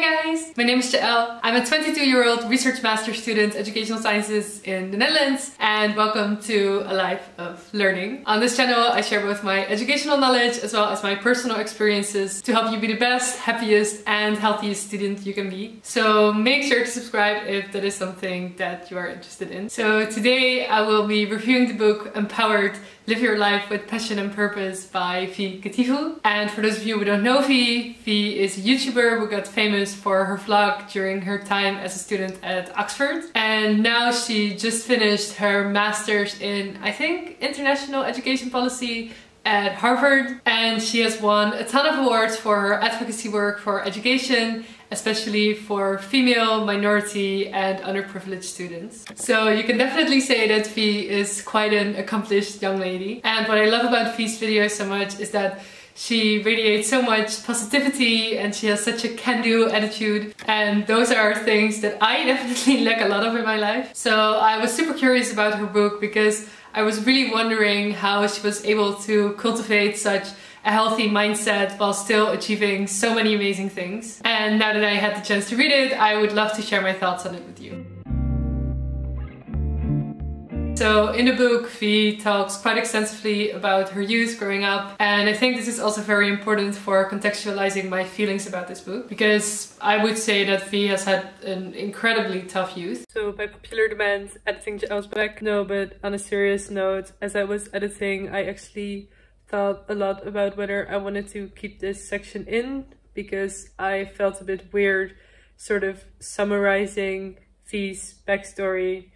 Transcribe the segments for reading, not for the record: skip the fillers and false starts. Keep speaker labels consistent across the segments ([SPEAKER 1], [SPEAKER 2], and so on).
[SPEAKER 1] guys! My name is Jael. I'm a 22-year-old research master student, educational sciences in the Netherlands, and welcome to a life of learning. On this channel I share both my educational knowledge as well as my personal experiences to help you be the best, happiest and healthiest student you can be. So make sure to subscribe if that is something that you are interested in. So today I will be reviewing the book Empowered, Live Your Life with Passion and Purpose by Vee Kativhu. And for those of you who don't know Vee, Vee is a YouTuber who got famous for her vlog during her time as a student at Oxford. And now she just finished her master's in, I think, international education policy at Harvard. And she has won a ton of awards for her advocacy work for education, especially for female, minority and underprivileged students. So you can definitely say that Vee is quite an accomplished young lady. And what I love about Vee's videos so much is that she radiates so much positivity and she has such a can-do attitude, and those are things that I definitely lack a lot of in my life. So I was super curious about her book because I was really wondering how she was able to cultivate such a healthy mindset while still achieving so many amazing things. And now that I had the chance to read it, I would love to share my thoughts on it with you. So in the book, Vee talks quite extensively about her youth growing up, and I think this is also very important for contextualizing my feelings about this book, because I would say that Vee has had an incredibly tough youth. So by popular demand, editing Jael's back. No, but on a serious note, as I was editing, I actually thought a lot about whether I wanted to keep this section in, because I felt a bit weird sort of summarizing Vee's backstory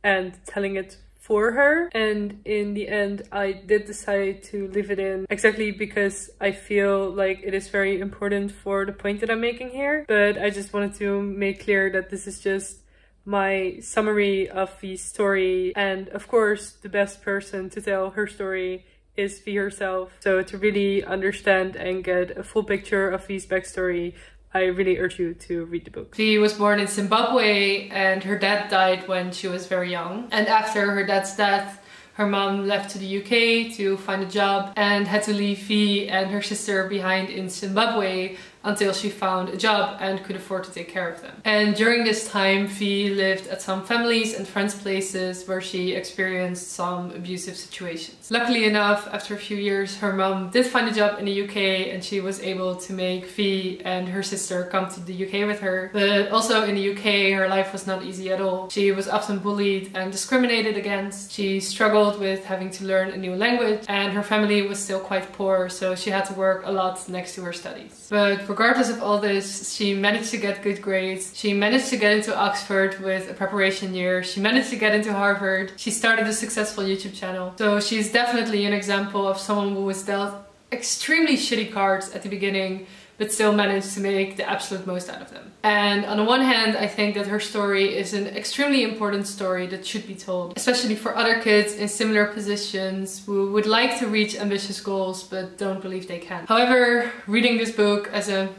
[SPEAKER 1] and telling it for her. And in the end I did decide to leave it in, exactly because I feel like it is very important for the point that I'm making here. But I just wanted to make clear that this is just my summary of Vee's story, and of course the best person to tell her story is Vee herself. So to really understand and get a full picture of Vee's backstory, I really urge you to read the book. Vee was born in Zimbabwe and her dad died when she was very young. And after her dad's death, her mom left to the UK to find a job and had to leave Vee and her sister behind in Zimbabwe until she found a job and could afford to take care of them. And during this time, Vee lived at some families and friends' places where she experienced some abusive situations. Luckily enough, after a few years, her mom did find a job in the UK and she was able to make Vee and her sister come to the UK with her. But also in the UK, her life was not easy at all. She was often bullied and discriminated against. She struggled with having to learn a new language, and her family was still quite poor, so she had to work a lot next to her studies. But regardless of all this, she managed to get good grades. She managed to get into Oxford with a preparation year. She managed to get into Harvard. She started a successful YouTube channel. So she's definitely an example of someone who was dealt extremely shitty cards at the beginning, but still managed to make the absolute most out of them. And on the one hand, I think that her story is an extremely important story that should be told, especially for other kids in similar positions who would like to reach ambitious goals but don't believe they can. However, reading this book as a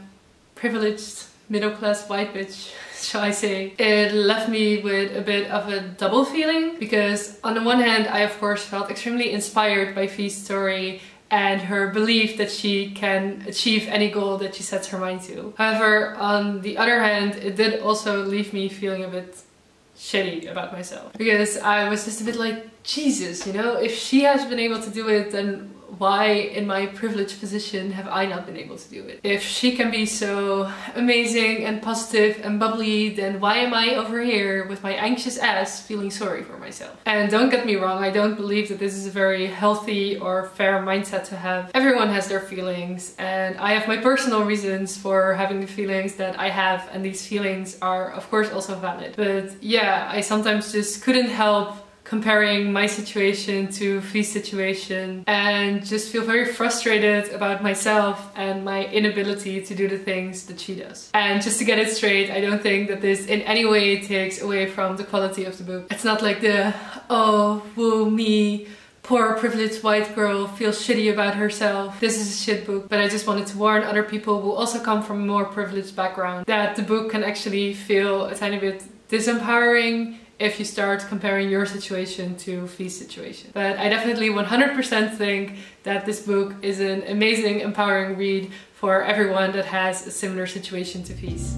[SPEAKER 1] privileged middle-class white bitch, shall I say, it left me with a bit of a double feeling, because on the one hand I of course felt extremely inspired by Vee's story and her belief that she can achieve any goal that she sets her mind to. However, on the other hand, it did also leave me feeling a bit shitty about myself, because I was just a bit like, Jesus, you know, if she has been able to do it, then why in my privileged position have I not been able to do it? If she can be so amazing and positive and bubbly, then why am I over here with my anxious ass feeling sorry for myself? And don't get me wrong, I don't believe that this is a very healthy or fair mindset to have. Everyone has their feelings, and I have my personal reasons for having the feelings that I have, and these feelings are of course also valid. But yeah, I sometimes just couldn't help comparing my situation to Vee's situation and just feel very frustrated about myself and my inability to do the things that she does. And just to get it straight, I don't think that this in any way takes away from the quality of the book. It's not like the, oh, woo me, poor privileged white girl feels shitty about herself, this is a shit book. But I just wanted to warn other people who also come from a more privileged background that the book can actually feel a tiny bit disempowering if you start comparing your situation to Vee's situation. But I definitely 100% think that this book is an amazing, empowering read for everyone that has a similar situation to Vee's.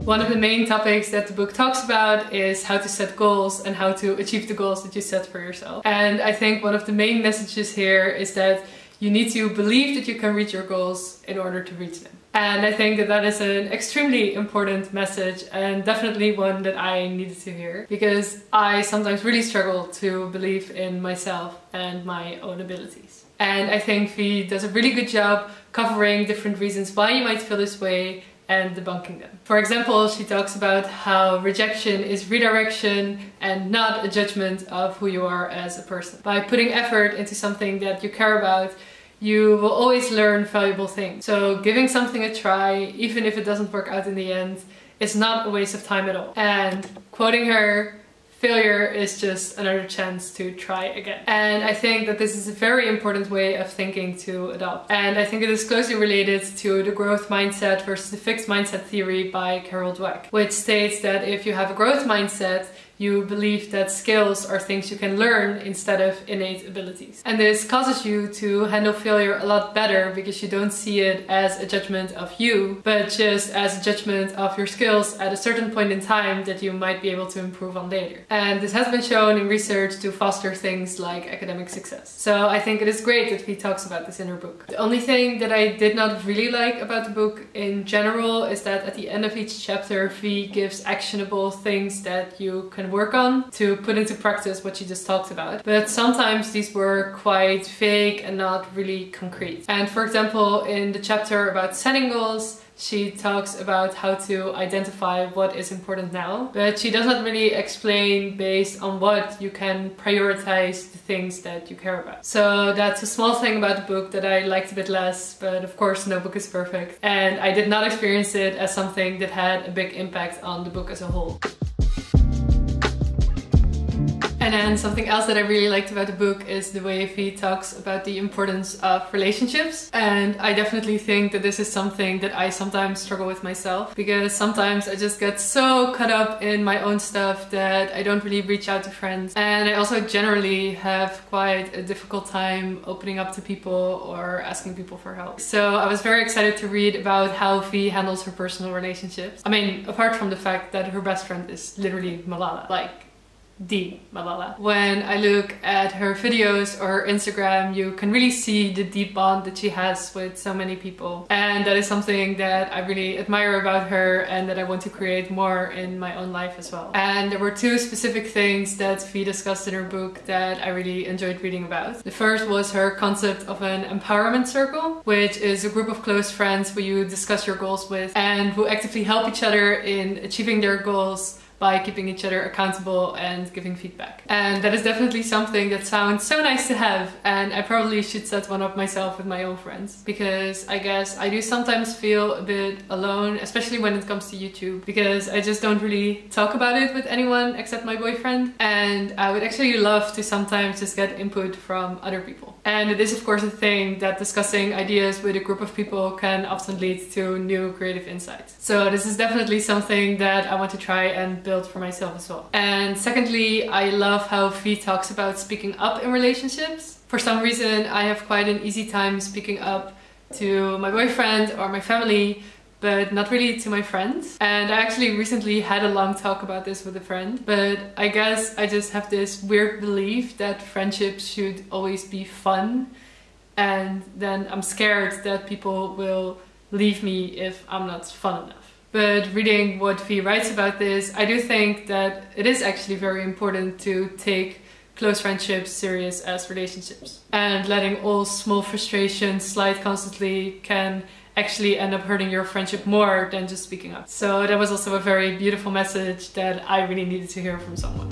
[SPEAKER 1] One of the main topics that the book talks about is how to set goals and how to achieve the goals that you set for yourself. And I think one of the main messages here is that you need to believe that you can reach your goals in order to reach them. And I think that that is an extremely important message, and definitely one that I needed to hear, because I sometimes really struggle to believe in myself and my own abilities. And I think Vee does a really good job covering different reasons why you might feel this way and debunking them. For example, she talks about how rejection is redirection and not a judgment of who you are as a person. By putting effort into something that you care about, you will always learn valuable things. So giving something a try, even if it doesn't work out in the end, is not a waste of time at all. And quoting her, failure is just another chance to try again. And I think that this is a very important way of thinking to adopt. And I think it is closely related to the growth mindset versus the fixed mindset theory by Carol Dweck, which states that if you have a growth mindset, you believe that skills are things you can learn instead of innate abilities. And this causes you to handle failure a lot better because you don't see it as a judgment of you, but just as a judgment of your skills at a certain point in time that you might be able to improve on later. And this has been shown in research to foster things like academic success. So I think it is great that Vee talks about this in her book. The only thing that I did not really like about the book in general is that at the end of each chapter, Vee gives actionable things that you can work on to put into practice what she just talked about. But sometimes these were quite vague and not really concrete. And for example, in the chapter about setting goals, she talks about how to identify what is important now, but she does not really explain based on what you can prioritize the things that you care about. So that's a small thing about the book that I liked a bit less, but of course no book is perfect. And I did not experience it as something that had a big impact on the book as a whole. And then something else that I really liked about the book is the way Vee talks about the importance of relationships. And I definitely think that this is something that I sometimes struggle with myself, because sometimes I just get so caught up in my own stuff that I don't really reach out to friends. And I also generally have quite a difficult time opening up to people or asking people for help. So I was very excited to read about how Vee handles her personal relationships. I mean, apart from the fact that her best friend is literally Malala. Like, the Malala. When I look at her videos or her Instagram, you can really see the deep bond that she has with so many people. And that is something that I really admire about her and that I want to create more in my own life as well. And there were two specific things that Vee discussed in her book that I really enjoyed reading about. The first was her concept of an empowerment circle, which is a group of close friends who you discuss your goals with and who actively help each other in achieving their goals by keeping each other accountable and giving feedback. And that is definitely something that sounds so nice to have, and I probably should set one up myself with my own friends, because I guess I do sometimes feel a bit alone, especially when it comes to YouTube, because I just don't really talk about it with anyone except my boyfriend, and I would actually love to sometimes just get input from other people. And it is of course a thing that discussing ideas with a group of people can often lead to new creative insights. So this is definitely something that I want to try and build for myself as well. And secondly, I love how Vee talks about speaking up in relationships. For some reason, I have quite an easy time speaking up to my boyfriend or my family, but not really to my friends. And I actually recently had a long talk about this with a friend, but I guess I just have this weird belief that friendships should always be fun, and then I'm scared that people will leave me if I'm not fun enough. But reading what Vee writes about this, I do think that it is actually very important to take close friendships serious as relationships. And letting all small frustrations slide constantly can actually end up hurting your friendship more than just speaking up. So that was also a very beautiful message that I really needed to hear from someone.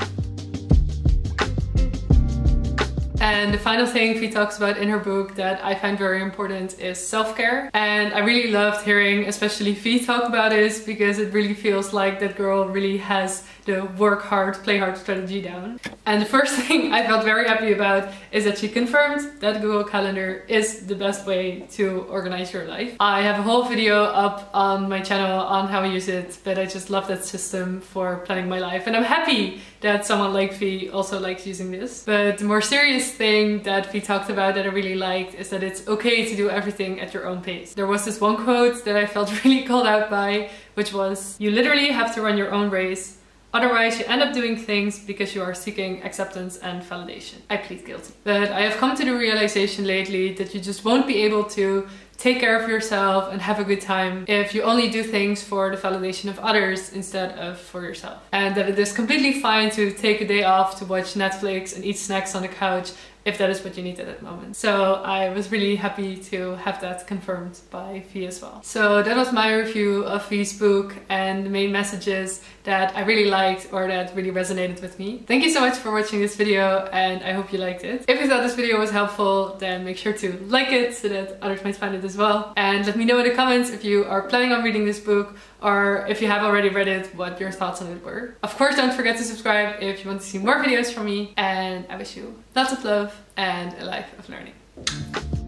[SPEAKER 1] And the final thing Vee talks about in her book that I find very important is self-care. And I really loved hearing especially Vee talk about this, because it really feels like that girl really has the work hard, play hard strategy down. And the first thing I felt very happy about is that she confirmed that Google Calendar is the best way to organize your life. I have a whole video up on my channel on how I use it, but I just love that system for planning my life. And I'm happy that someone like Vee also likes using this. But the more serious thing that Vee talked about that I really liked is that it's okay to do everything at your own pace. There was this one quote that I felt really called out by, which was, "You literally have to run your own race. Otherwise, you end up doing things because you are seeking acceptance and validation." I plead guilty. But I have come to the realization lately that you just won't be able to take care of yourself and have a good time if you only do things for the validation of others instead of for yourself. And that it is completely fine to take a day off to watch Netflix and eat snacks on the couch if that is what you need at that moment. So I was really happy to have that confirmed by Vee as well. So that was my review of Vee's book and the main messages that I really liked or that really resonated with me. Thank you so much for watching this video, and I hope you liked it. If you thought this video was helpful, then make sure to like it so that others might find it as well. And let me know in the comments if you are planning on reading this book, or if you have already read it, what your thoughts on it were. Of course, don't forget to subscribe if you want to see more videos from me, and I wish you lots of love and a life of learning.